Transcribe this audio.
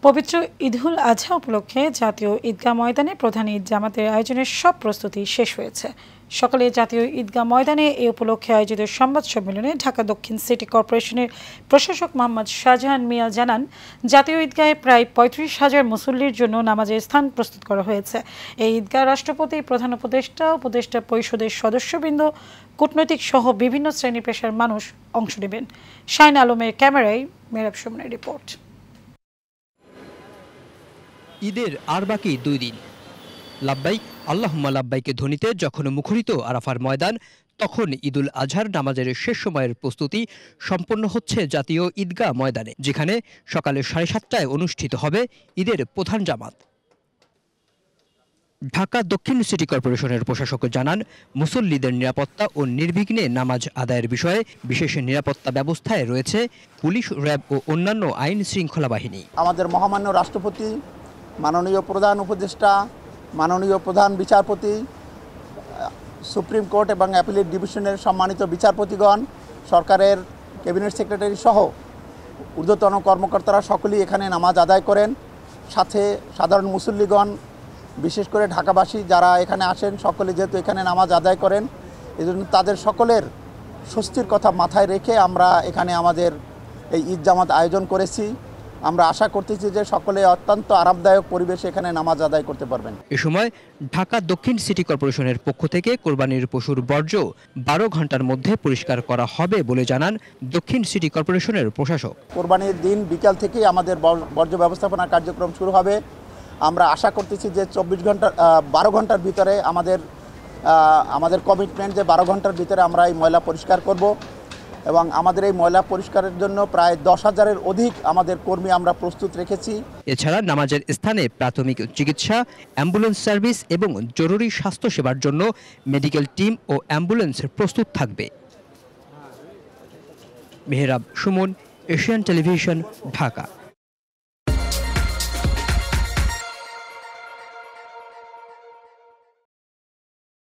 পবিত্র ঈদুল আজহা উপলক্ষে জাতীয় ঈদগাহ ময়দানে প্রধান ঈদ জামাতের আয়োজনের সব প্রস্তুতি শেষ হয়েছে। সকালে জাতীয় ঈদগাহ ময়দানে এ উপলক্ষে আয়োজিত সংবাদ সম্মেলনে ঢাকা দক্ষিণ সিটি কর্পোরেশনের প্রশাসক মোহাম্মদ শাহজাহান মিয়া জানান, জাতীয় ঈদগাহে প্রায় ৩৫,০০০ মুসল্লির জন্য নামাজের স্থান প্রস্তুত করা হয়েছে। এই ঈদগাহ রাষ্ট্রপতি, প্রধান উপদেষ্টা পরিষদের সদস্যবৃন্দ, কূটনৈতিক সহ বিভিন্ন শ্রেণী পেশার মানুষ অংশ নেবেন। শাইন আলমের ক্যামেরায় মেহরাব সুমনের রিপোর্ট। ঈদের আর বাকি ২ দিন। লাব্বাইক আল্লাহুম্মা লাব্বাইকে ধ্বনিতে যখন মুখরিত আরাফার ময়দান, তখন ঈদুল আজহার নামাজের শেষ সময়ের প্রস্তুতি সম্পন্ন হচ্ছে জাতীয় ঈদগাহ ময়দানে, যেখানে সকালে ৭:৩০টায় অনুষ্ঠিত হবে ঈদের প্রধান জামাত। ঢাকা দক্ষিণ সিটি কর্পোরেশনের প্রশাসক জানান, মুসল্লিদের নিরাপত্তা ও নির্বিঘ্নে নামাজ আদায়ের বিষয়ে বিশেষ নিরাপত্তা ব্যবস্থায় রয়েছে পুলিশ, র্যাব ও অন্যান্য আইন শৃঙ্খলা বাহিনী। আমাদের মহামান্য রাষ্ট্রপতি, মাননীয় প্রধান উপদেষ্টা, মাননীয় প্রধান বিচারপতি, সুপ্রিম কোর্ট এবং অ্যাপিলেট ডিভিশনের সম্মানিত বিচারপতিগণ, সরকারের ক্যাবিনেট সেক্রেটারি সহ ঊর্ধ্বতন কর্মকর্তারা সকলেই এখানে নামাজ আদায় করেন। সাথে সাধারণ মুসল্লিগণ, বিশেষ করে ঢাকাবাসী যারা এখানে আসেন, সকলে যেহেতু এখানে নামাজ আদায় করেন, এজন্য তাদের সকলের স্বস্তির কথা মাথায় রেখে আমরা এখানে আমাদের এই ঈদ জামাত আয়োজন করেছি। আমরা আশা করতেছি যে সকলে অত্যন্ত আরামদায়ক পরিবেশে এখানে নামাজ আদায় করতে পারবেন। এ সময় ঢাকা দক্ষিণ সিটি কর্পোরেশনের পক্ষ থেকে কোরবানির পশুর বর্জ্য ১২ ঘন্টার মধ্যে পরিষ্কার করা হবে বলে জানান দক্ষিণ সিটি কর্পোরেশনের প্রশাসক। কোরবানির দিন বিকাল থেকেই আমাদের বর্জ্য ব্যবস্থাপনা কার্যক্রম শুরু হবে। আমরা আশা করতেছি যে ১২ ঘন্টার ভিতরে আমাদের কমিটমেন্ট যে ১২ ঘন্টার ভিতরে আমরা এই ময়লা পরিষ্কার করব এবং আমাদের এই ময়লা পরিষ্কারের জন্য প্রায় ১০,০০০-এর অধিক আমাদের কর্মী আমরা প্রস্তুত রেখেছি। এছাড়া নামাজের স্থানে প্রাথমিক চিকিৎসা, অ্যাম্বুলেন্স সার্ভিস এবং জরুরি স্বাস্থ্য সেবার জন্য মেডিকেল টিম ও অ্যাম্বুলেন্স প্রস্তুত থাকবে। Mehrab Suman, Asian television, Dhaka.